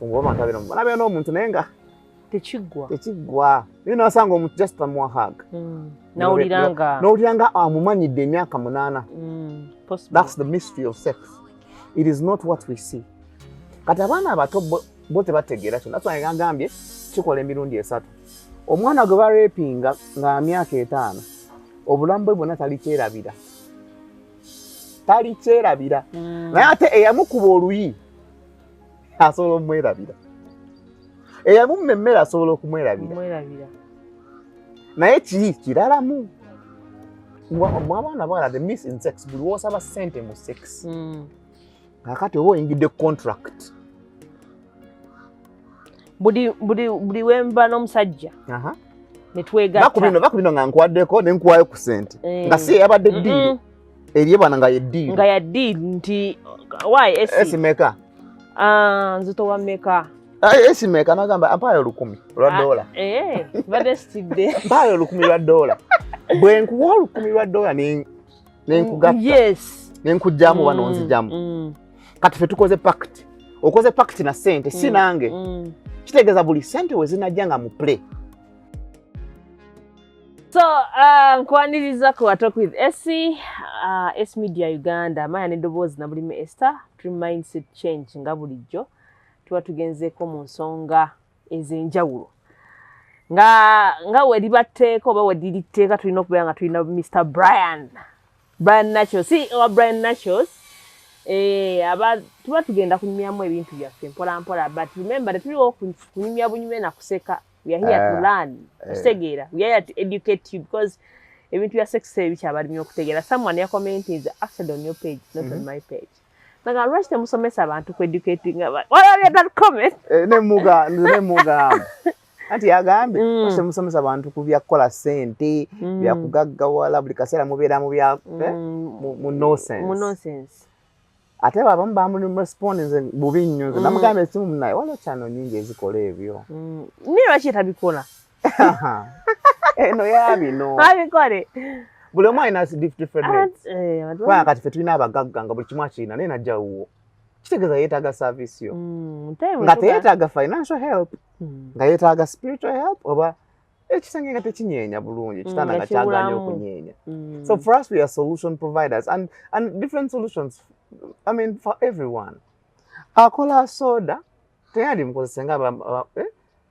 Ngoma kabira nabe no muntu nenga techigwa nina sanga omuntu just a more hug na uliranga amumanyidde emyaka 8 that's the mystery of sex. It is not what we see. Kati abaana abato bote bategeera kino that's why ngambye kikola emirundi 3 omwana gwe barepinga nga myaka 5 obulamu bwe bwonna talikyerabira naye ate eyamukuba oluyi asobola omwerabira eyamummemmera asobola okumwerabira naye kiralamu abaana bawala the miss in sex buli wosaba ssente mu sex kakati oba oyingidde contract buli wemba n'omusajja netwegatta bakubino nga nkwaddeko nenkuwayo ku ssente nga si yabadde ddiiro eriye bana nga ya ddiiro nti why esimeka nzitowa meka esimeka nagamba ampayo $10 lwa badde sitidde mpayo $10 lwa bwe nkuwa $10 lwa nenkugatta nenkujjamu wano nzijamu kati fe tukoze pact okoze pact na ssente si nange kitegeeza buli ssente we zinajja mu play. So, nkwaniriza ku Talk with Essie, S Media Uganda, maya neddoboozi na bulime Esther, mindset change nga bulijjo, tuba tugenzeeko mu nsonga ez'enjawulo. Nga weribatteeko oba weddiritteeka tulina okubeera nga tulina Mr. Bryan Nachos, Bryan Nachos, tuba tugenda kunyumyamu ebintu byaffe mpola, but remember that tuliwo kunyumya bunyume na kuseka. We are here to learn. Kutegeera. We are here to educate you because ebintu bya sex ebikyabalimu okutegeera. Someone ya comment is actually on your page, not on my page. Naga rush te musomesa abantu ku educating about. What are that comment? Ne muga. Ati yagambe rush te musomesa abantu ku bya kola sente, bya kugaggawala buli kaseera mubeera mu bya mu nonsense. Ate baba mbamu responding bubi nnyo namugambe esimu munaye waliwo channel nyingi ezikola ebyo niyo lwaki tabikola eno yabino abikole buli omu alina different rates kubanga kati fe tulina abagagga nga buli kimu akirina naye najjawuwo kitegeeza yeetaaga service yo nga teyeetaaga financial help nga yeetaaga spiritual help oba ekisenge nga tekinyeenya bulungi kitanda nga kyagaanya okunyeenya. So for us we are solution providers and different solutions. I mean, for everyone. Akola soda, teyali mukozesa nga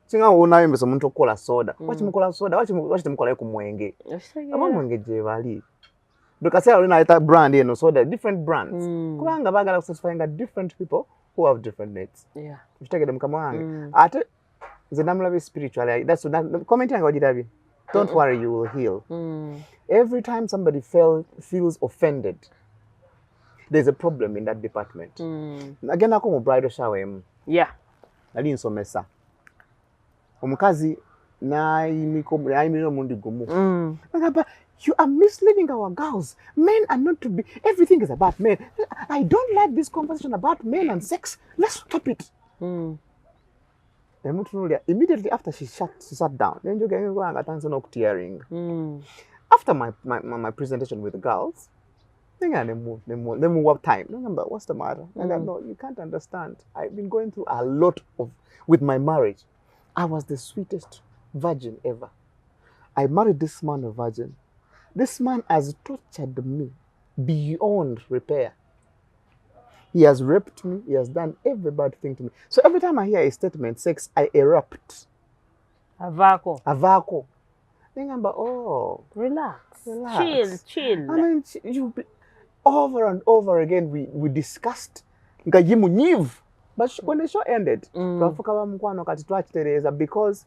kinga unayembesa omuntu okola soda. Wachi mukola soda, wachi mukola ku mwenge. Aba mwenge je bali. Dokasera olina eta brand eno soda, different brands. Kubanga bagala satisfying different people who have different needs. Yeah. Ukitegede mukama wange. Ate nze namulabe spiritually. That's comment yange wajirabi. Don't worry, you will heal. Every time somebody feels offended, there's a problem in that department. Agenda ko mu bridal shower yeah nali nsomesa omukazi nayimiro mundi gumu ngamba you are misleading our girls. Men are not to be, everything is about men. I don't like this conversation about men and sex. Let's stop it. Immediately after she sat down, then you get tearing. After my presentation with the girls, they move up time. Remember, what's the matter? I go, no, you can't understand. I've been going through a lot with my marriage. I was the sweetest virgin ever. I married this man a virgin. This man has tortured me beyond repair. He has raped me. He has done every bad thing to me. So every time I hear a statement, sex, I erupt. Avako. Then I'm like, oh. Relax. Chill. I mean, over and over again, we discussed. But when the show ended, because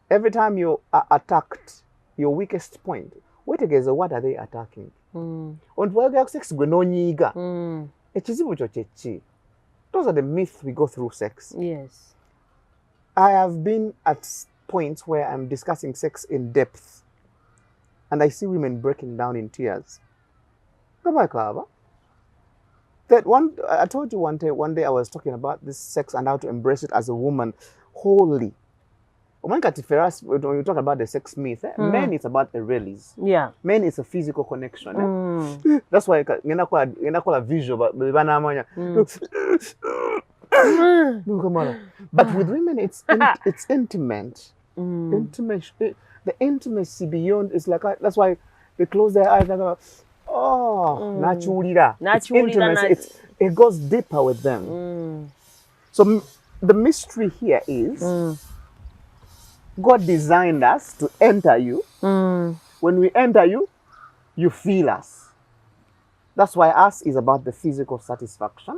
every time you are attacked, your weakest point, what are they attacking? Those are the myths we go through sex. Yes. I have been at points where I'm discussing sex in depth and I see women breaking down in tears. That I told you one day I was talking about this sex and how to embrace it as a woman wholly. When you talk about the sex myth, men it's about the release. Yeah. Men it's a physical connection. That's why you call a visual, but But with women, it's intimate. Intimacy, the intimacy beyond is like that's why they close their eyes and go, nachulira. It's intimacy. It goes deeper with them. So the mystery here is God designed us to enter you. When we enter you, you feel us. That's why us is about the physical satisfaction.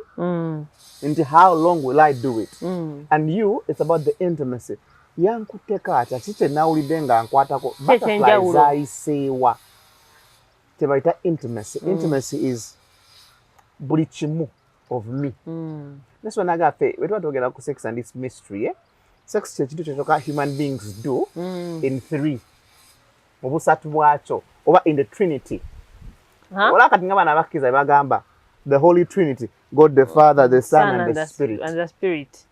Into how long will I do it? And you, it's about the intimacy. Yankuteka chiche naulidenga nkwatako butterflies aisewa. Tebaita intimacy. Intimacy is buli chimu of me. That's when I got faith. We're talking about sex and its mystery. Sex is what human beings do in three. Over in the Trinity. The Holy Trinity, God the Father, the Son, and the Spirit. And the Spirit.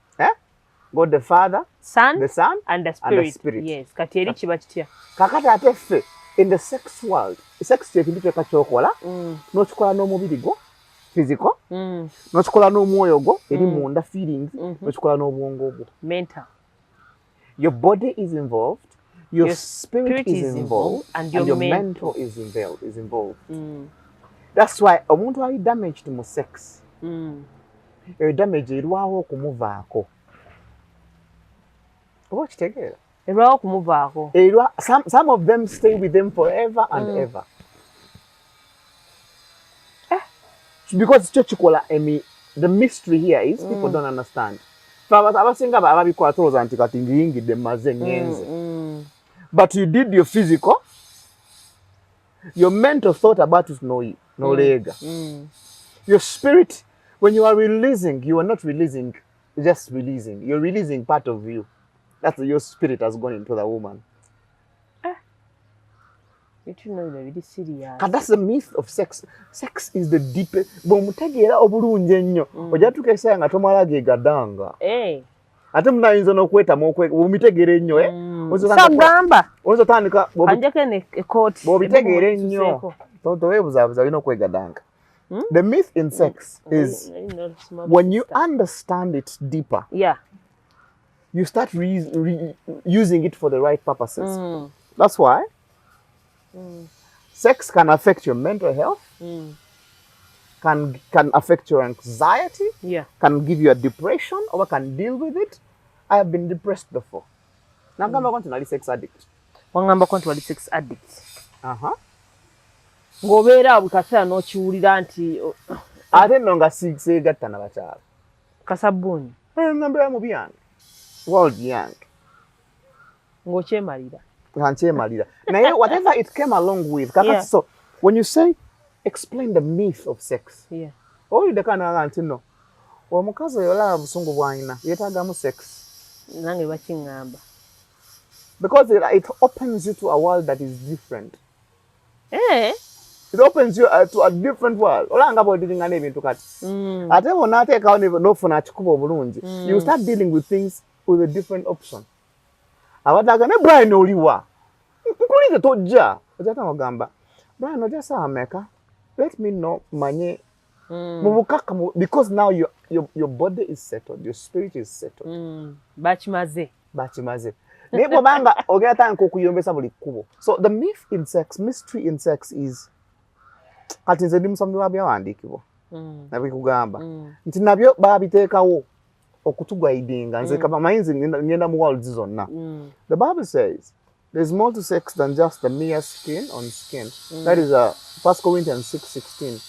God the Father, Son, the Son, and the Spirit. Yes. Kakati in the sex world, sex is no chikola no mubiri go, physical, no chikola no moyo go, eri munda feelings, no chikola no bwongo go. Mental. Your body is involved. Your spirit is involved, and your mental is involved. That's why omuntu ali damaged mu sex. Damage irwaho kumuvaako. Oba kitegeera? Irwaho kumuvaako. Some of them stay with them forever and ever. Because the mystery here is people don't understand. But you did your physical, your mental thought about it, no lega. Your spirit, when you are releasing, you are not releasing, just releasing. You're releasing part of you. That's your spirit has gone into the woman. You know, really serious. And that's the myth of sex. Sex is the deepest. Bomutegera obulungi ennyo. Ojatuka nga tomala gegadanga. Ate mnayinza n'okweta mumitegera ennyo Sagamba. Ozotandika anjake ne ekoti. Bobitegera ennyo. Toweebuzaabuza olina okwegadanga. The myth in sex is when you understand it deeper, you start using it for the right purposes. That's why sex can affect your mental health, can affect your anxiety, can give you a depression, or can deal with it. I have been depressed before. Now I'm going to be sex addict. Sex addict. Ngobeera bukasa no chiwulira nti ate nonga seegatta na bakyala. Kasabuni. Ngambira mu byange. World young. Ngochemalira. Kanchemalira. Naye whatever it came along with. So when you say explain the myth of sex. Oli dekana nti no. Omukazi yola busungu bwanyina yetagamu sex. Nange bakingamba. Because it opens you to a world that is different. It opens you to a different world. Olanga bodinga nebintu kati. Ate bonateka nofuna chikuba obulungi. You start dealing with things with a different option. Abadaga ne Bryan oliwa. Nkulize tojja. Ojata magamba. Bryan oja sa America. Let me know manye. Because now your body is settled, your spirit is settled. Bachimaze. Nebo banga ogata nkokuyombesa buli kubo. So the myth in sex, mystery in sex is kati nze ndi musomi wa byawandiikibwa. Nabikugamba. Nti nabyo babiteekawo okutugwaidinga nze kama mayinzi ngenda mu world zonna. The Bible says there's more to sex than just the mere skin on skin. That is 1 Corinthians 6:16.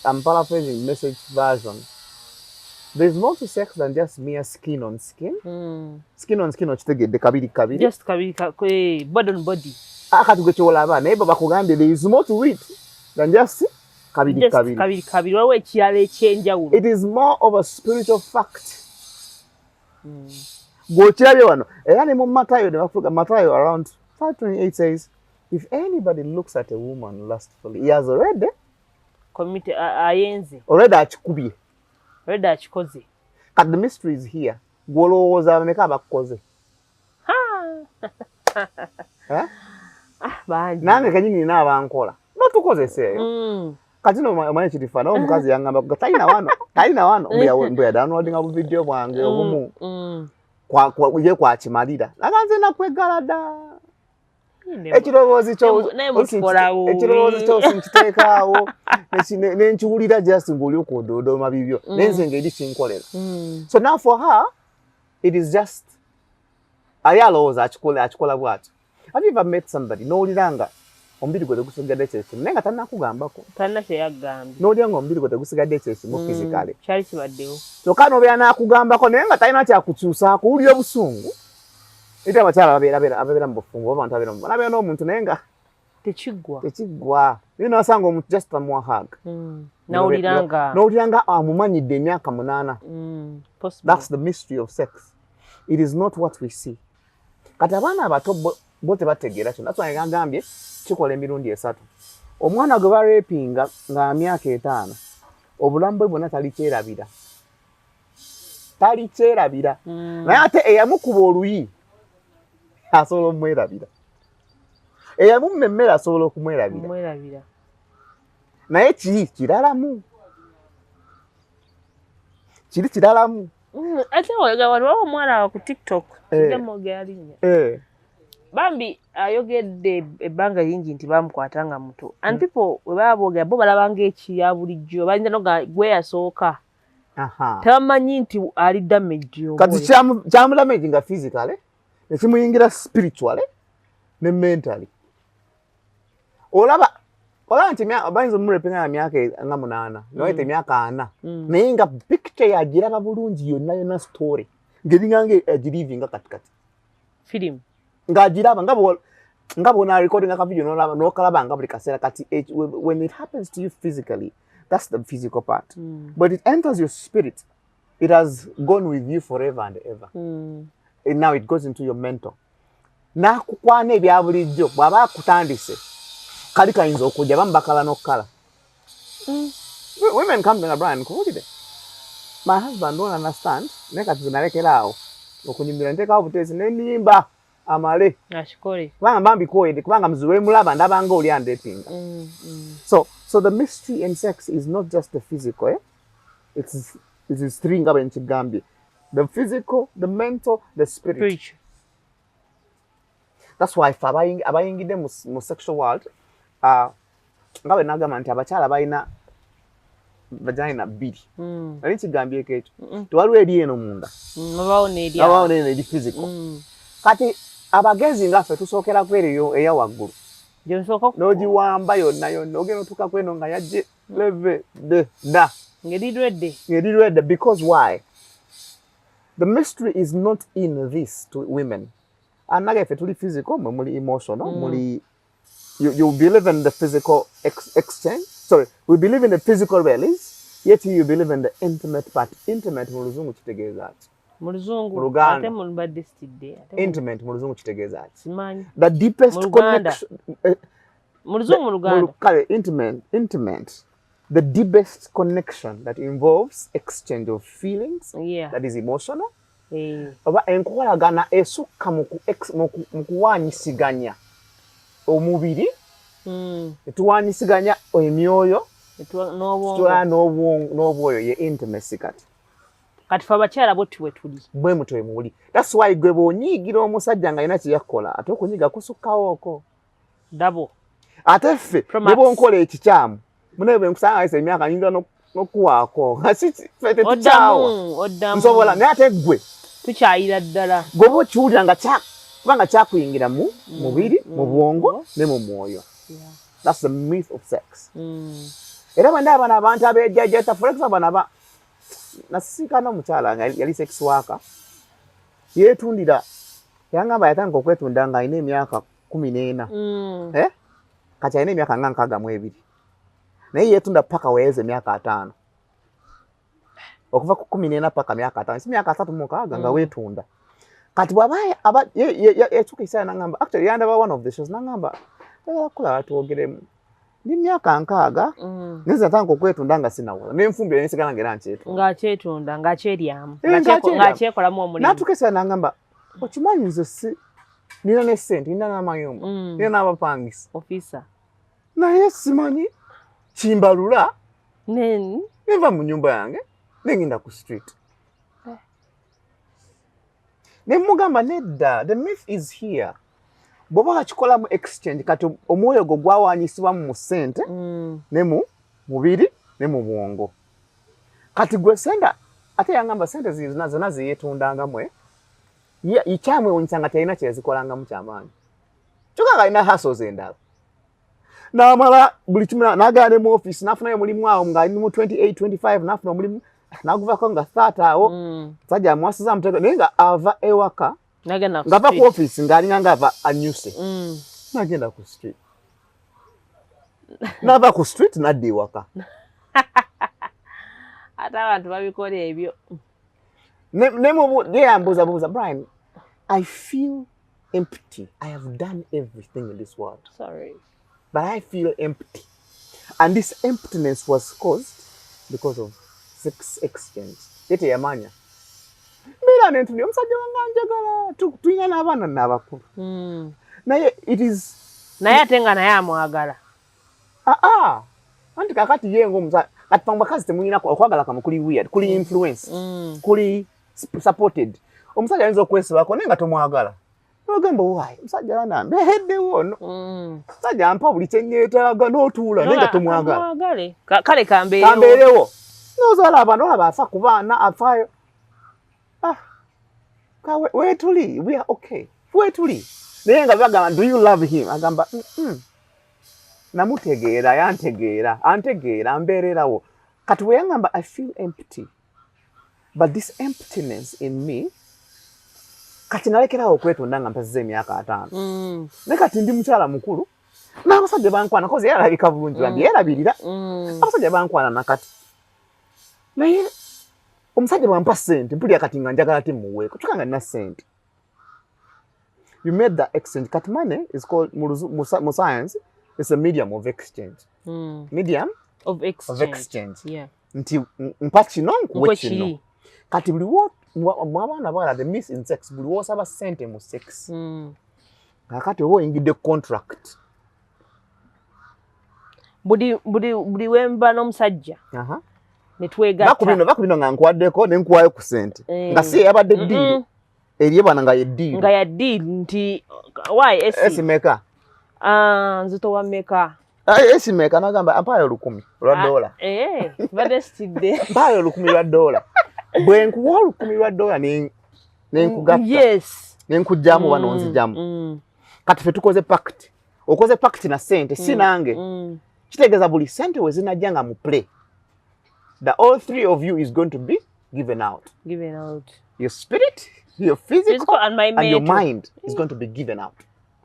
I'm paraphrasing Message version. There's more to sex than just mere skin on skin. Skin on skin okitegedde kabiri. Just kabiri body on body. Akati gwe kyolaba naye baba kugambye there is more to it than just kabiri. Waliwo ekirala ekyenjawulo. It is more of a spiritual fact. Gw'okirabye wano era ne mu Matayo around 5:28 says if anybody looks at a woman lustfully he has already ayenze. Already akikubye. Already akikoze. But the mystery is here. Gwolowooza bameka abakukoze. Bangi. Nange kanyini nina abankola. Batukozeseeyo. kati no omanyi kitifa nawo omukazi yangamba talina wano mbuya downloadinga bu video bwange obumu ye kwakimalira naganze nakwegalada ekirowoozi kyose nkiteekaawo nenkiwulira just ng'oli okudodooma bibyo nenze ngeri kinkolera so now for her it is just ali alowooza akikola bw'atyo. Have you ever met somebody n'owulira nga omubiri gwe tegusigadde kyekimu naye nga tannakugambako n'owulira nga omubiri gwe tegusigadde kyekimu physically kyali kibaddewo kyokka n'obeera n'akugambako naye nga talina kyakukyusaako owulira obusungu ate abakyala ababeera mu bufungu oba abantu ababeera n'omuntu naye nga tekiggwa naye n'osanga omuntu just tamuwa hug n'owulira nga amumanyidde emyaka 8. That's the mystery of sex. It is not what we see. Kati abaana abato bo tebategeera kyo. That's why ngambye kikola emirundi 3. Omwana gwe barepinga nga myaka 5 obulamu bwe bwonna talikyerabira naye ate eyamukuba oluyi asobola okumwerabira eyamummemmera asobola okumwerabira naye kiralamu ate waliwo omwana ku TikTok jamogaalinya bambi ayogedde ebbanga lingi nti bamukwatanga muto and people we baba boogera bo balabanga ekiya bulijjo bayinza noga gwe yasooka tamanyi nti ali damage kati kyamudamage nga physically nekimuyingira spiritually ne mentally olaba nti bayinza omurepinga na myaka nga 8 noyete emyaka 4 naye nga picture yagiraba bulungi yonna story ngeringange agirivinga katikati film ng'agiraba nga bw'ona recordinga ka video n'okalabanga buli kaseera kati when it happens to you physically that's the physical part but it enters your spirit it has gone with you forever and ever and now it goes into your mental nakukwana ebya bulijjo bw'aba akutandise kali kayinza okujja bamubakala n'okukala women come to Bryan kuwulire my husband don't understand naye kati zinalekeraawo okunyumirwa nteekawo buteesi nenimba amale ashikore kubanga mbambikoyede kubanga muziwe mulaba ndabanga oli andepinga so the mystery in sex is not just the physical it is 3 nga bwe nkigambye the physical the mental the spirit. That's why abayingidde mu sexual world nga bwe nagamba nti abakyala balina vagina 2 nali kigambyeko ekyo tewaliwo eri eno munda abawo n'eno eri physical kati abagezi ngaffe tusookera kwereyo eya waggulu n'ogiwamba yonna ogenda otuuka kweno nga yajje leve da ng'eridredde because why the mystery is not in this to women anagaffe tuli physical mwe muli emotional muli you believe in the physical exchange we believe in the physical release yet you believe in the intimate part intimate mu luzungu kitegeeza ati muluzungu ate mulubadde stidde intimate mu luzungu kitegeeza ati simanyi the deepest connection muluzungu muluganda kale intimate the deepest connection that involves exchange of feelings that is emotional oba enkolagana esukka mu kuwanyisiganya omubiri etuwanyisiganya emyoyo n'obwoyo ye intimacy kati fe abakyala bwe tuli bwe mutwe muli that's why gwe bw'onyiigira omusajja nga alina kyeyakukola ate okunyiiga kusukkawooko dabo ate ffe ne bw'onkola ekikyamu munaye bwe nkusanga ayisa emyaka nyingira n'okuwaako ffe tetukyawa nsobola naye ate gwe tukyayira ddala gwe oba okiwulira nga kubanga kyakuyingira mu mubiri mu bwongo ne mu mwoyo that's the myth of sex era bwe ndaba bano abantu abejjajjata for example bano nasisinkana omukyala nga yali sex worker yeetundira yangamba yatandika okwetunda nga alina emyaka 14 kati alina emyaka nga 62 naye yeetunda paka weyeza emyaka 5 okuva ku 14 paka myaka 5 si myaka 36 nga weetunda kati bw'aba ekyuka ekiseera nangamba actually yandaba one of the shows nangamba kulaba twogeremu ndi myaka 6 neza natandika okwetunda nga sinawola n'enfumbire nesigala ng'era ng'akyetunda ng'akyeryamu ng'akyekolamu omulimu n'atuuka ekiseera nangamba okimanyi nze nina ne ssente nina n'amayumba nina n'abapangisa officer naye simanyi Chimbalula neva mu nyumba yange nengenda ku street. Ne mugamba nedda, the myth is here. Boba chikola mu exchange kati omwoyo go gwawanyisibwa mu sente ne mu mubiri ne mu bwongo. Kati gwe senda ate yangamba sente zina ziyetundanga mwe. Ichamwe onyisanga tayina kyezikola mu kyamaanyi. Chuka ina hustles endala. Na mala buli kimuna nagane mu office nafuna mulimu awo nga ni mu 28 25 nafuna mulimu naguva ko nga 30 awo sajja mwasiza mutego nenga ava ewaka ngava ku office ngali ngava anyuse nagenda ku street nava ku street naddi ewaka ata abantu babikola ebyo ne mu yambuza Bryan, I feel empty. I have done everything in this world. Sorry. But I feel empty. And this emptiness was caused because of sex exchange. Yete yamanya. Mira nentu ni omusajja wanganjagala tuyina n'abaana n'abakulu. Naye it is naye atenga naye amwagala. Anti kakati ye ng'omusajja kati pambakazi temuyina okwagala kamu kuli weird, kuli influence, kuli supported. Omusajja ayinza okwesibako naye nga tomwagala. Ogamba why? Omusajja wanambe hedde wono. Omusajja ampa buli kyenyeetaaga n'otuula naye nga tomwagala. Mwagale. Kale kambeerewo. Kambeerewo. N'ozaala abantu olaba afa ku baana afaayo. Where tuli? We are okay. Where tuli? Naye nga bagamba, do you love him? Agamba, namutegeera, yantegeera, antegeera, ambeererawo. Kati we yangamba, I feel empty. But this emptiness in me, kati nalekerawo okwetonda nga mpazizza emyaka 5. Ne kati ndi mukyala mukulu, n'abasajja bankwana, kozi yarabika bulungi bambi, yerabirira. Abasajja bankwana nakati. Naye omusajja bwampa ssente, mpulira kati nga njagala temuweeko, tukanga nina ssente. You made that exchange. Kati money is called, mu science, it's a medium of exchange. Medium of exchange. Yeah. Nti mpa kino nkuwe kino. Kati buli mwabaana bala the miss in sex buli wosaba sente mu sex. Kakati obo ingide contract. Buli wemba n'omusajja. Netwegatta. Bakubino nga nkwaddeko ne nkuwayo ku sente. Nga si yabadde deal. Eriye bana nga ye deal. Nga ya deal nti why esimeka. Nzito wa meka. Esimeka nagamba ampayo $10 Bade stide. Ampayo $10. Bwe nkuwa $10 ne nkugatta. Yes. Ne nkujjamu wano nzijamu. Kati fe tukoze pact. Okoze pact na sente sinange. Kitegeeza buli sente we zinajjanga mu play. The all three of you is going to be given out. Given out. Your spirit, your physical and your mind is going to be given out.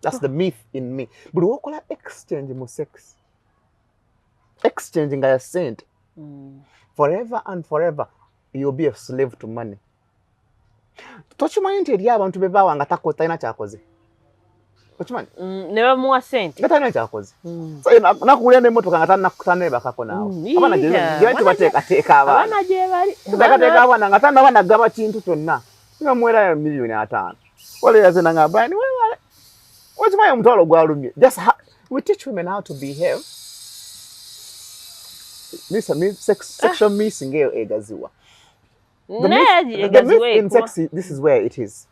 That's the myth in me. But we call exchange mu sex. Exchanging a saint. Forever and forever, you'll be a slave to money. Tochimanyi nti eri abantu bebawa nga takotaina kyakoze. Tochimanyi? Never more sent. Ngataina kyakoze. So nakuulira n'emmotoka nga tanakutana bakako naawe. Abana gye tubateekateeka abaana. Abana gye bali. Tuteekateeka abaana nga tanaba gaba kintu kyonna. Niba muwera $5,000,000. Wale yazena nga Bryan, what's my mtolo gwalumye? Just we teach women how to behave. Sexual missing egaziwa. The myth in sex, this is where it is.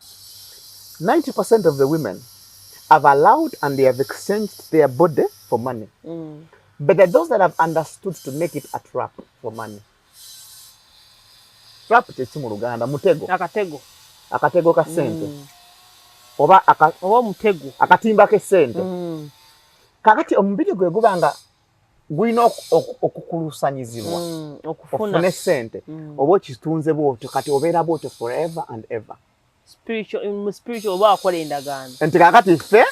90% of the women have allowed and they have exchanged their body for money. But there are those that have understood to make it a trap for money. Trap chechi mu Luganda, mutego. Akatego ka sente. Oba mutego. Akatimba ke sente. Kakati omubiri gwe gubanga gwina okukulusanyizibwa. Okufuna sente. Oba kitunze bwotyo kati obeera bwotyo forever and ever. Spiritual oba akola endagaano. Nti kakati ffe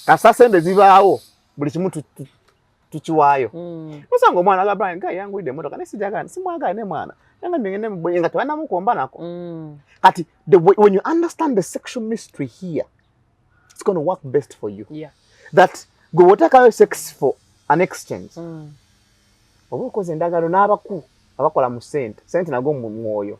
kasa sente zibaawo buli kimu tukiwaayo. Musanga omwana ga Bryan kaya yanguide emmotoka ne sijagana simwagala ne mwana. Yanga ngene mbwe nga tebanamukomba nako. Kati when you understand the sexual mystery here, it's going to work best for you. Yeah. That go wotaka sex for an exchange. Oba okoze endagano n'abaku abakola mu sente. Sente nago mu mwoyo.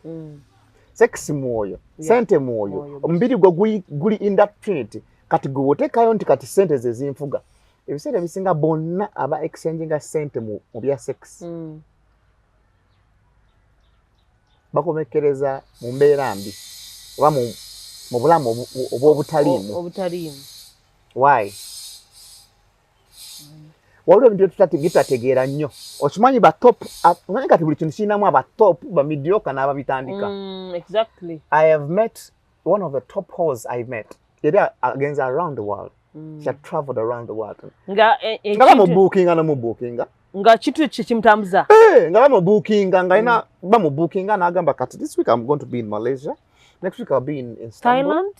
Sex mwoyo. Sente mwoyo. Omubiri gwo guli in that trinity. Kati go wotekayo nti kati sente ze zinfuga. ebiseera bisinga bonna aba exchanging sente mu bya sex bakomekereza mu mbeera mbi oba mu bulamu obutaliimu. Why? Waliwo ebintu tutategeera nnyo. Okimanyi ba top, omanyi kati buli kintu kirinamu aba top, ba mediocre n'ababitandika. Exactly. I have met one of the top hoes I met. Yali agenze around the world. She had traveled around the world. Nga bamubookinga. Nga kitu kimutambuza. Nga bamubookinga nga ina bamubookinga n'agamba kati this week I'm going to be in Malaysia. Next week I'll be in Istanbul. Thailand?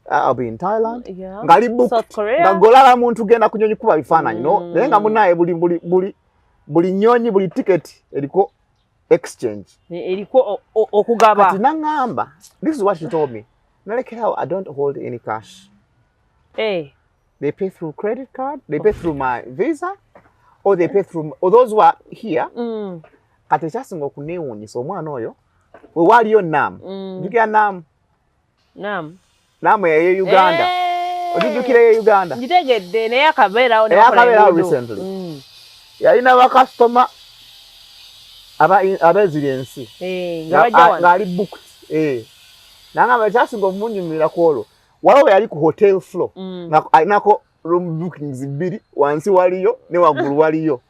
I'll be in Thailand. Yeah. Ngali booked. South Korea. Nga golala muntu genda kunyonyi kuba bifaananyi no. Naye nga munaye buli nyonyi buli ticket eriko exchange. Eriko okugaba. Kati nangamba. This is what she told me. Naleke how I don't hold any cash. They pay through credit card, they pay through my visa, or they pay through, or those who are here. Kati kyasinga okuneewuunyisa omwana oyo we waliyo Nam. Jukira Nam. Nam ya Uganda. Ojujukira ya Uganda. Njitegedde naye akabeerawo recently. Yalina bakasitoma abeziri ensi. Ngaali booked. Nangamba kyasinga omunyumira kwolwo. Waliwo yali ku hotel floor. Alinako room bookings 2 wansi waliyo ne waggulu waliyo.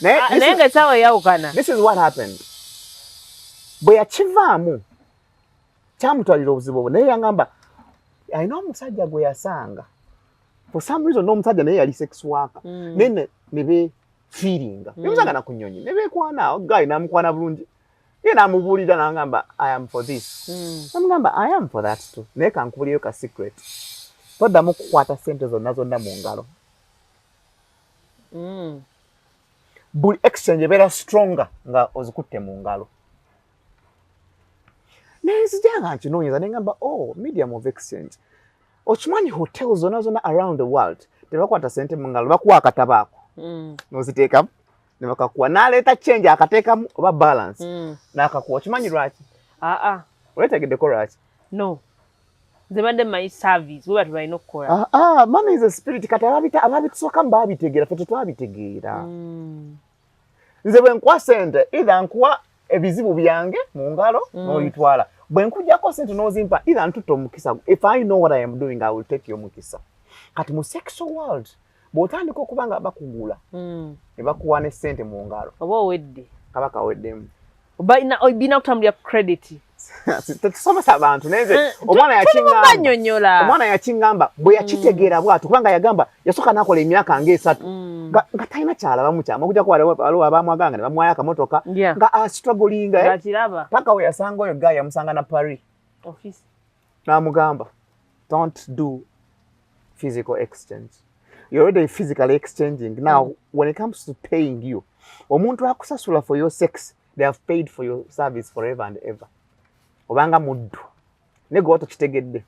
Naye nga essaawa eyawukana. This is what happened. Bwe yakivaamu kyamutwalira obuzibu obwo naye yangamba alina omusajja gwe yasanga. For some reason n'omusajja naye yali sex worker. Ne beefiiringa. Nemusanga kunyonyi ne beekwana guy n'amukwana bulungi. Ye namubuulira n'angamba I am for this. Namugamba I am for that too. Naye kankubulireyo ka secret. Toddamu kukwata ssente zonna mu ngalo. Buli exchange ebeera stronger nga ozikutte mu ngalo. Naye nzijanga nkinoonyeza ne ngamba medium of exchange. Okimanyi hotels zonna around the world tebakwata ssente mu ngalo bakuwa akatabo ako. N'oziteekamu ne bakakuwa n'aleeta change akateekamu oba balance n'akakuwa. Okimanyi lwaki? Oleetegeddeko lwaki? No. Zibadde my service we batu balina okukola. Money is a spirit. Kati ababitusookamu baabitegeera ffe tetwabitegeera. Nze bwe nkuwa sente either nkuwa ebizibu byange mu ngalo n'olitwala. Bwe nkujjako sente n'ozimpa either ntutta omukisa. If I know what I am doing, I will take your mukisa. Kati mu sexual world bw'otandika okuba nga bakugula ne bakuwa ne sente mu ngalo. Oba owedde. Kabaka aweddemu. Obina kutambulira credit. Tetusomesa abantu neze omwana yakingamba bwe yakitegeera bwatu kubanga yagamba yasooka nakola emyaka ng'esatu nga talina kyalabamu kyama okujja waliwo abamwaganga ne bamuwayo akamotoka nga struggling paka we yasanga oyo guy yamusanga na Paris office n'amugamba don't do physical exchange. You're already physically exchanging. Now when it comes to paying you omuntu akusasula for your sex they have paid for your service forever and ever. Obanga muddu ne gwe tokitegedde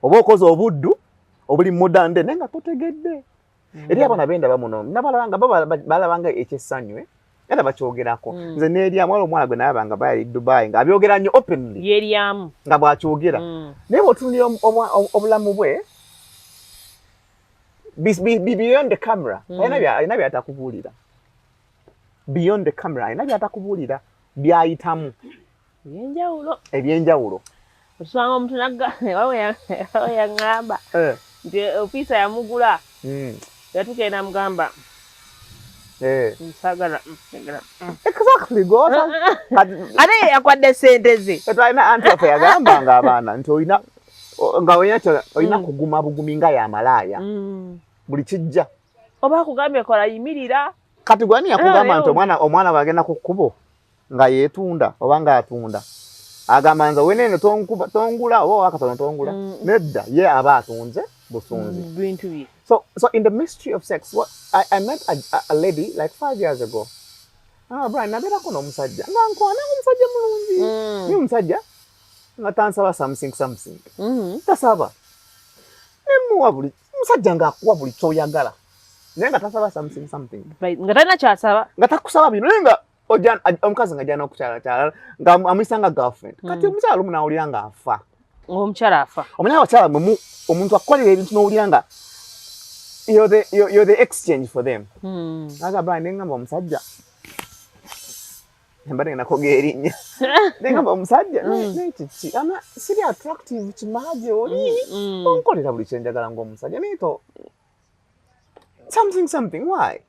oba okoze obuddu obuli mudande naye nga totegedde eri abana benda bamuno nabalabanga balabanga ekyessanyu era bakyogerako nze neeri amwala omwana gwe nayabanga bayali Dubai nga abyogera nnyo openly yeryamu nga bwakyogera naye bw'otunulira obulamu bwe beyond the camera alina byatakubuulira beyond the camera alina byatakubuulira byayitamu ebyenjawulo osanga omuntu yaŋŋamba nti ofiisa yamugula yatuuka enamugamba nsagala ate yakwadde sente ze alina anti afe yagambanga abaana nti olina kuguma bugumi nga yamalaaya buli kijja oba akugambye kola yimirira kati gwani yakugamba nti omwana bagenda ku kkubo nga yeetunda oba nga atunda agamba nze wenene tongula oba wakatono tongula nedda ye aba atunze busunzi. So in the mystery of sex I met a lady like 5 years ago. Bryan nabeerako n'omusajja nga nkwana omusajja mulungi ye omusajja nga tansaba something tasaba nemuwa buli omusajja ng'akuwa buli kyoyagala naye nga tasaba something nga talina kyasaba nga takusaba bino naye nga omukazi nga jana okukyalakyala nga amuyisanga girlfriend kati omukyala lumu nawulira nga afa omukyala afa omanya abakyala omuntu akolera ebintu n'owulira nga you're the exchange for them. Naga Bryan ngamba omusajja. Mbadde nakogerinya. Ngamba omusajja n'ekiki. Ama siri attractive kimaje oli. Onkolera buli kyenjagala ng'omusajja. Nito something why?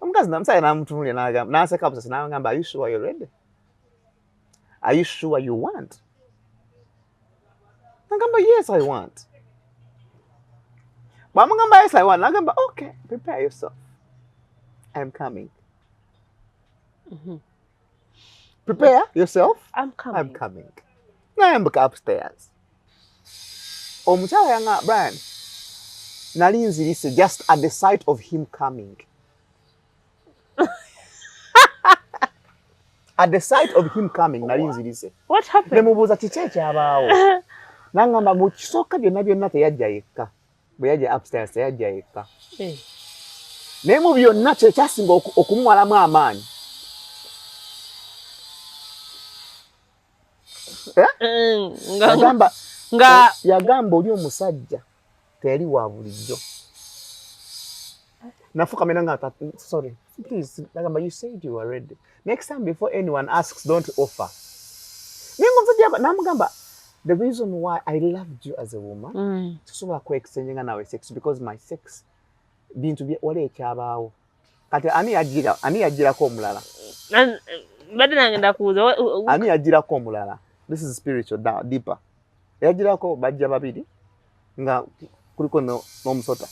Omukazi namusajja namutunulira n'agamba n'aseka busasi n'agamba are you sure you're ready? Are you sure you want? Nagamba yes I want. Bamugamba yes I want. Nagamba okay, prepare yourself. I'm coming. Prepare yourself. I'm coming. Nayambuka upstairs. Omukyala yanga Bryan. Nali nzirise just at the sight of him coming. At the sight of him coming, nali nzirise. What happened? Nemubuuza kiki ekyabaawo. Nangamba mu kisooka byonna teyajja yekka. Bwe yajja upstairs teyajja yekka. Naye mu byonna kye kyasinga okumuwalamu amaanyi. Yagamba oli omusajja teyali wa bulijjo. Nafuka menanga sorry. Please, Nagamba, you said you were ready. Next time before anyone asks, don't offer. The reason why I loved you as a woman, so sex because my sex being to be ole kyabaawo. Kati ani ajira ko mulala. Ani ajira ko mulala. This is spiritual deeper. Yajira ko bajja babiri nga kuliko n'omusota.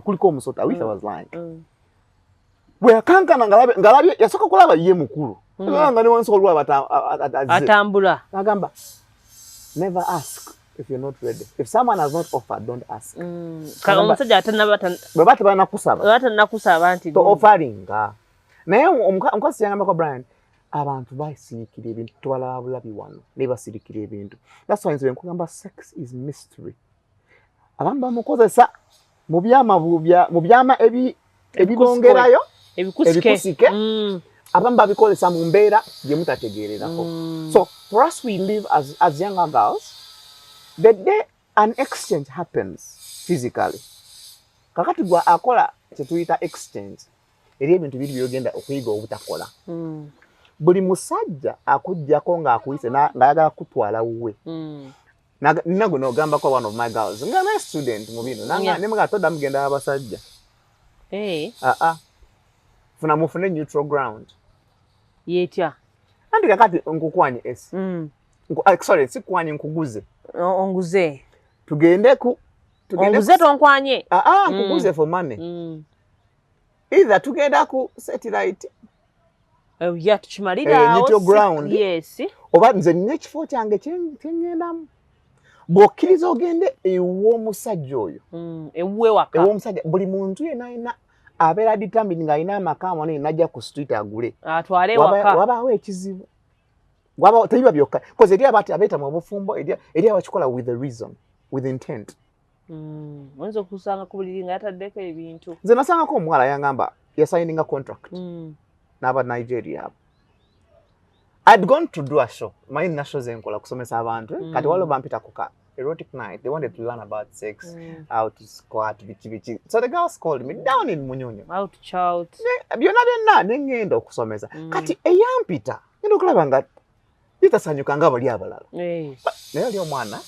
Kuliko omusota. I wish I was lying. Bwe kankana ngalabe yasoka kulaba ye mukulu. Nga ne wansi olwa atambula. Nagamba never ask if you're not ready. If someone has not offered, don't ask. Ka omusajja atanabata bwe bati nakusaba. Batanakusaba nti to offeringa. Naye omukwasi yangamba ko Bryan abantu basirikira ebintu twala bulabi wano ne basirikira ebintu. That's why nze nkugamba sex is mystery. Abamba mukozesa mu byama ebibongerayo ebikusike abamba bikozesa mu mbeera gye mutategeererako. So for us we live as younger girls, the day an exchange happens physically, kakati gwa akola kye tuyita exchange eri ebintu biri byogenda okuyiga obutakola. Buli musajja akujjako ng'akuyise ng'ayagala kutwala wuwe. Nago n'ogamba ko one of my girls nga na student mu bino ne mga toda mugenda abasajja. Funa mufune neutral ground. Yetya. Andi kakati nkukwanye esi. Sorry, sikwanye nkuguze. Onguze. Tugende onguze tonkwanye. Nkuguze for money. Either tugenda ku satellite. Ya tuchimalira neutral ground. Yes. Oba nze n'ekifo kyange kyengendamu. Bw'okkiriza ogende ew'omusajja oyo. Ewuwe waka. Ew'omusajja buli muntu yenna abeera determined ng'alina amaka amanene n'ajja ku street agule. Atwale waka. Wabaawo ekizibu. Wabaawo tebiba byokka. Because eri abeeta mu bufumbo eri abakikola with a reason, with intent. Oyinza okusanga ku buliri nga yataddeko ebintu. Nze nasangako omuwala yangamba yasayininga contract. N'aba Nigeria. I'd gone to do a show. My national zenkola kusomesa abantu. Kati waliwo bampita kuka erotic night. They wanted to learn about sex, how to squat, bichi. So the girls called me down in Munyonyo. How to shout. Byonna nengenda okusomesa. Kati eyampita ngenda okulaba nga bitasanyuka nga bali abalala. Naye oli omwana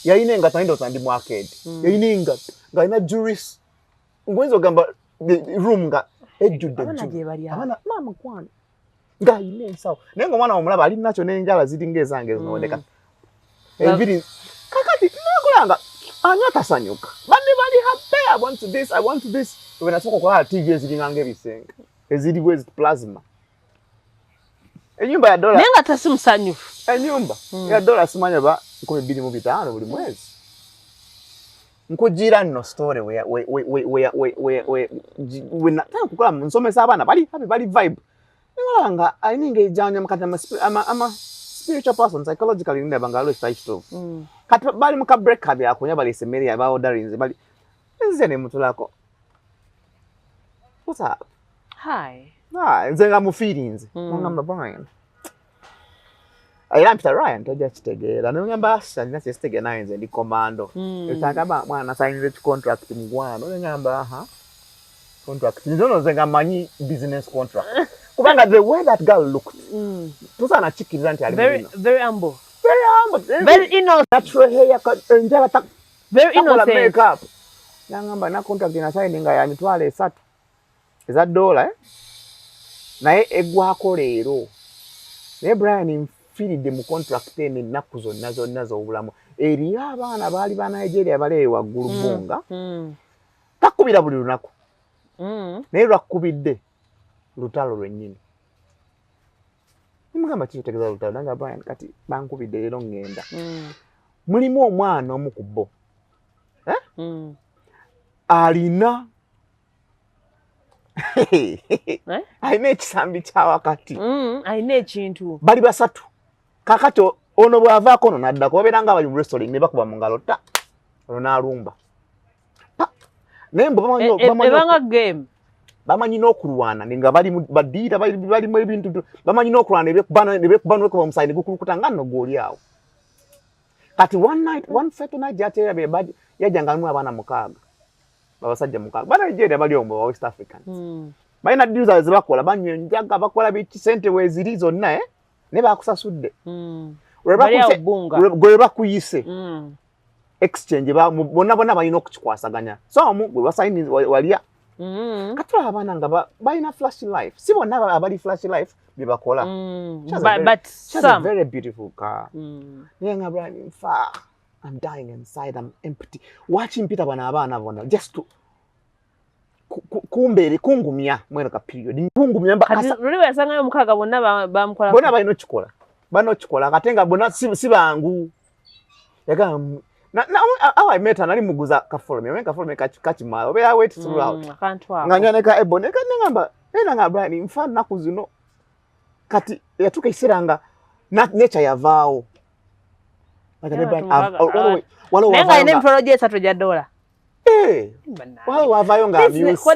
yalina engato ayinza otandi mu arcade. Yalina engato ng'alina juris. Ngoyinza ogamba room nga ejjudde ejjudde. Abaana maama kwana. Nga yine ensawo. Naye ng'omwana omulaba ali nakyo n'enjala ziringa ezange zinooneka. Ebiri kakati nakulanga ani atasanyuka. Banne bali happy. I want this. When I talk about TV eziringa ng'ebisenge. Eziri bwezi plasma. Enyumba ya dola. Nenga tasi musanyufu. Enyumba ya dola simanya ba 25 buli mwezi. Nkujira nno story we kukola nsomesa abaana bali vibe. Nga ayininga ejanja mukati ama spiritual person psychologically nda bangalo style. Kati bali muka break kabya akunya bali semeri aba orderings bali nze ne mutulako. What's up? Hi. Nze nga mu feelings. Ngamba Bryan. Era mpita Ryan tojja kitegeera n'ongamba asa nina kyesitegeera naye nze ndi commando ekagamba mwana sayinire contract mugwano n'ongamba contract nzono nze nga manyi business contract kubanga the way that girl looked tusana chikiriza nti ali very humble very innocent natural hair njala tak very innocent makeup n'ongamba na contract ina signing ya mitwalo 3 eza $, naye eggwako leero naye Bryan mfiridde mu contract ene ennaku zonna z'obulamu eriyo abaana baali ba Nigeria baleewe waggulu bonga takubira buli lunaku naye lwakkubidde lutalo lwennyini nimugamba kitegeeza lutalo nanga Bryan kati bankubidde leero ngenda mulimu omwana omu ku bo alina alina ekisambi kya wakati alina ekintu bali basatu kakati ono bw'avaako ono n'addako babeera nga bali mu restaurant ne bakuba mu ngalo ta ono n'alumba naye mbu ebanga game bamanyi n'okulwana nga bali badiira balimu ebintu bamanyi n'okulwana ne beekuba omusaayi ne gukulukuta nga nno gw'oli awo kati one fatal night gy'ateera yajjanga limu abaana 6 babasajja 6 bana Nigeria bali omwo West Africans balina deals ze bakola banywa enjaga bakola biki sente weeziri zonna ne bakusasudde gwe bakuyise exchange bonna balina okukikwasaganya so gwe wasayini walya kati abaana nga balina flash life si bonna abali flash life bye bakola but some very beautiful car naye nga Bryan I'm dying inside, I'm empty. Watching Peter bana abaana bona just to kumbere kungumya mweno ka period kungumya mbakasa ruli wasanga yo mukaga bonna bamukola bona balino kikola bano kikola katenga bona si bangu yaga na how I met anali muguza ka follow me kachi mala obe wait throughout nganyane ka ebone kanengamba nga Bryan mfana nakuzino kati yatuka isiranga nature yavao nenga ine project $3 wala wavayo nga amuse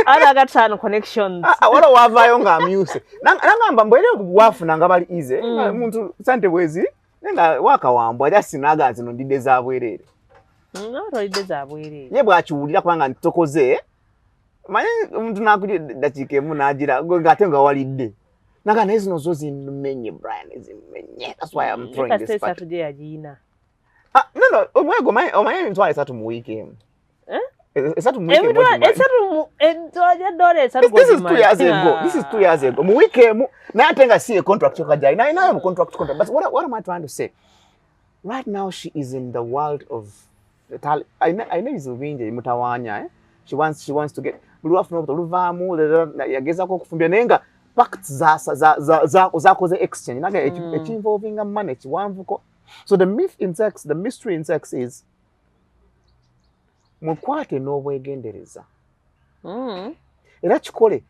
ala gatano connections wala wavayo nga amuse nangamba mbwele wafuna nga bali easy muntu sante bwezi nenga wakawambwa jasinaga nzino ndide zabwerere ndide zabwerere ye bwakiwulira kubanga ntokoze manye muntu nakuli dakike mu nagira ngatenga walidde naga nezino zo zimenye Bryan zimenye that's why I'm throwing this part Saturday ajina no omwego omaye ntwale 3 mu weekend esatu mu weekend this is 2 years ago mu weekend na atenga si a contract chokajai na ina contract but what am I trying to say right now she is in the world of I know is ubinje mutawanya she wants to get buluwafu no buluvamu yageza ko kufumbya nenga facts zako ze exchange naga involving money chiwanvuko so the mystery in sex is mukwate n'obwegendereza era kikole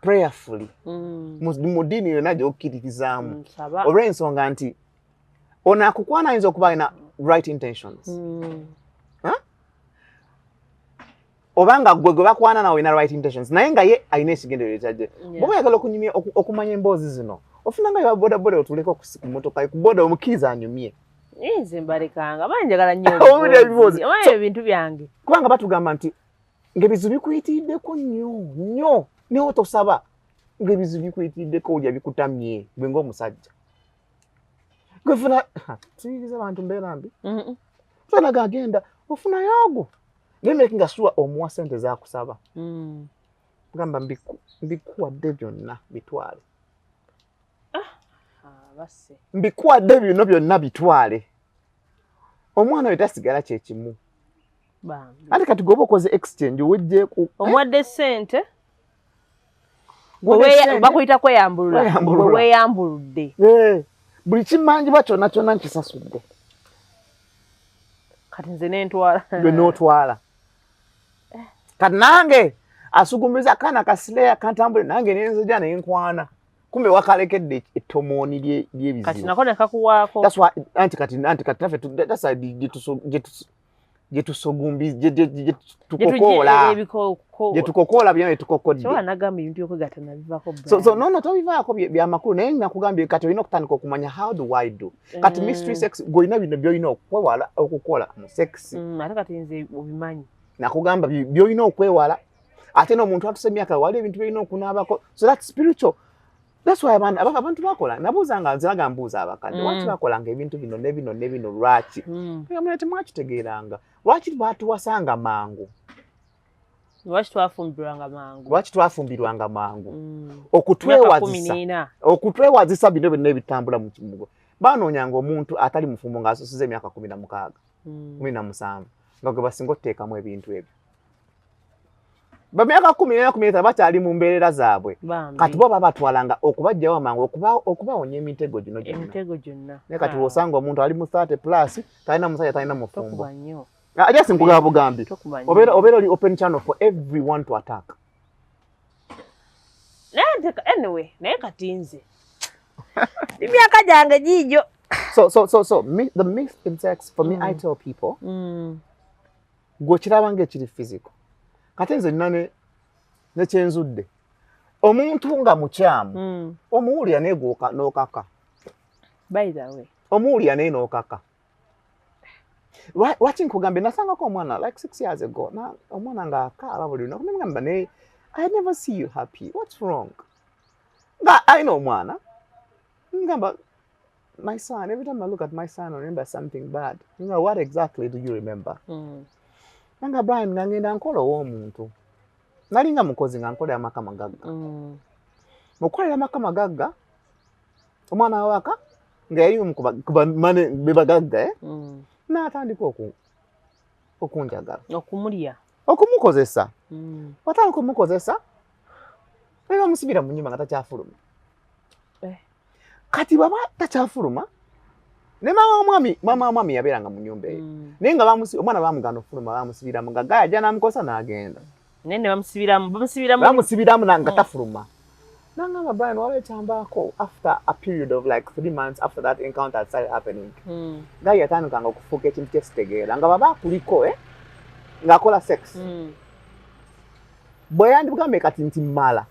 prayerfully mu dini yonna gy'okkiririzaamu olw'ensonga nti ono akukwana ayinza okuba alina right intentions obanga gwe bakwana nawe ina right intentions naye nga ye alina ekigendererwa kye bw'oba oyagala okunyumya okumanya emboozi zino ofunanga yo bodaboda otuleko ku motoka ku boda omukiiza anyumye nze mbalekanga banjagala nnyo ebintu byange kubanga batugamba nti ng'ebizu bikuyitiddeko nnyo newo tosaba ng'ebizu bikuyitiddeko olya bikutamye gwe ng'omusajja gwefuna siyiriza bantu mbeera mbi fanaga agenda ofuna yaago making sure omuwa sente zakusaba gamba mbikuwadde byonna bitwale basse mbikuwadde bino byonna bitwale omwana we tasigala kyekimu ate kati goba okoze exchange owejjeeku omwadde sente bakuyita kweyambulula weyambuludde buli kimanjibwa kyonna kyonna nkisasudde kati nze nentwala gwe n'otwala kati nange asugumiza kana kasileya kantambule nange nenzija nenkwana kumbe wakalekedde ettomoni ly'ebizibu kati nako nekakuwaako that's why anti kati nafe that's je tusogumbi je tukokola byane tukokodde so anagamba ibintu byokwegatta nabivako Bryan so no tobivaako bya makulu naye nakugambye kati olina okutandika okumanya how do I do kati mystery sex golina bino byolina okwewala okukola mu sex ate kati nze obimanyi nakugamba byolina okwewala ate n'omuntu atuse emyaka wali ebintu byolina okunaabako so that's spiritual. That's why abantu bakola nabuuza nga nziraga mbuuza abakadde lwaki bakolanga ebintu bino nebino lwaki ngamanya temwakitegeeranga lwaki batuwasanga mangu lwaki twafumbirwanga mangu okutwewazisa bino byonna ebitambula mu kimugo banoonyanga omuntu atali mufumbo ng'asosiza emyaka 16 17 nga gwe basinga otteekamu ebintu ebyo bamyaka 10 bakyali mu mbeerera zaabwe kati bo babatwalanga okubajjawo amangu okubawonya emitego gyonna naye kati bw'osanga omuntu ali mu 30 plus talina musajja talina mufumbo just nkugaba bugambi obeera oli open channel for everyone to attack anyway naye kati nze emyaka gyange giijo so the myth in sex for me I tell people gw'okiraba ng'ekiri physical kati nze nina nekyenzudde omuntu nga mukyamu omuwulira naye n'okaka by the way omuwulira naye n'okaka lwaki nkugambye nasangako omwana like 6 years ago omwana ng'akaaba buli lunaku nemugamba naye I never see you happy what's wrong nga alina omwana ngamba my son every time I look at my son I remember something bad what exactly do you remember nga Bryan nga ngenda nkola ow'omuntu nalinga mukozi nga nkolera amaka magagga mukolera amaka magagga omwana wawaka nga yali mukubamane bebagagga n'atandika okunjagala okumukozesa watandika okumukozesa naye bamusibira mu nnyumba nga takyafuluma kati baba takyafuluma ne mama wamwami yabeeranga mu nnyumba eyo naye nga omwana bamugana okufuluma bamusibiramu nga gaya ajja n'amukosa n'agenda bamusibiramu nga tafuluma nangamba Bryan waliwo ekyambaako after a period of like 3 months after that encounter had started happening gaya yatandikanga okufuuka ekintu kyesitegeera nga baba akuliko ng'akola sex bwe yandibugambe kati nti mmala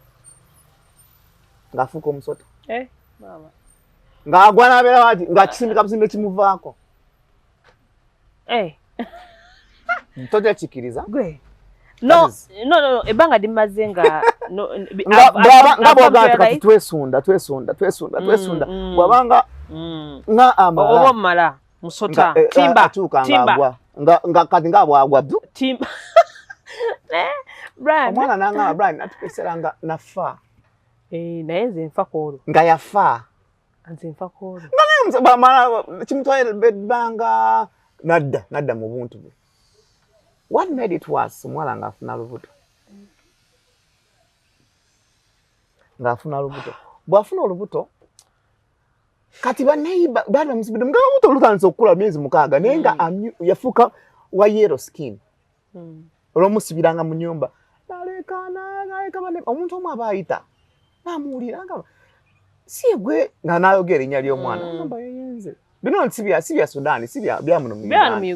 ng'afuuka omusota ng'agwa n'abeera wati ng'akisindika busimbe kimuvaako tojakikiriza no ebbanga limaze nga bw'aga kati twesunda bw'abanga nga amala oba omumala musota timba nga kati nga bwagwa timba Bryan omwana nangamba Bryan atukeesera nga nafa naye nze nfa kwolwo nga yafa nze nfa kwolwo bamala kimutwalira ebbanga nadda mu buntu bwe what made it worse omwana ng'afuna lubuto bw'afuna olubuto kati baneiba baali bamusibidde nga olubuto lutandise okukula myezi 6 naye nga yafuuka wa yellow skin olw'omusibiranga mu nnyumba naleka omuntu omu aba ayita namuwulira nga si gwe nga n'ayogera erinnya ly'omwana ngamba yeyenze bino si bya Sudan si bya muno mu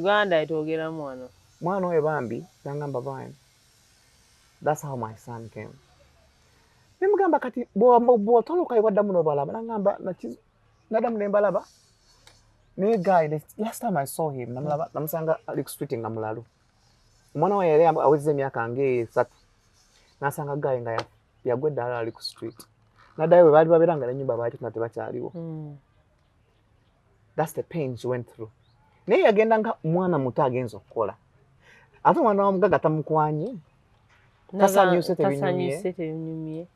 Uganda etwogeramu wano mwana oyo bambi nangamba Bryan that's how my son came nemugamba kati bw'otoloka ewaddamu n'obalaba nangamba naddamu nembalaba naye guy last time I saw him namusanga Alex Street nga mulalu omwana we yali awezeza emyaka nga 3 nasanga guy nga yagwa eddala Alex Street naddayo we baali babeera nga n'ennyumba baali tebakyaliwo that's the pain she went through naye yagenda nga mwana muto agenza okukola ate omwana wa mugagga tamukwanye tasanyuse tebinyumye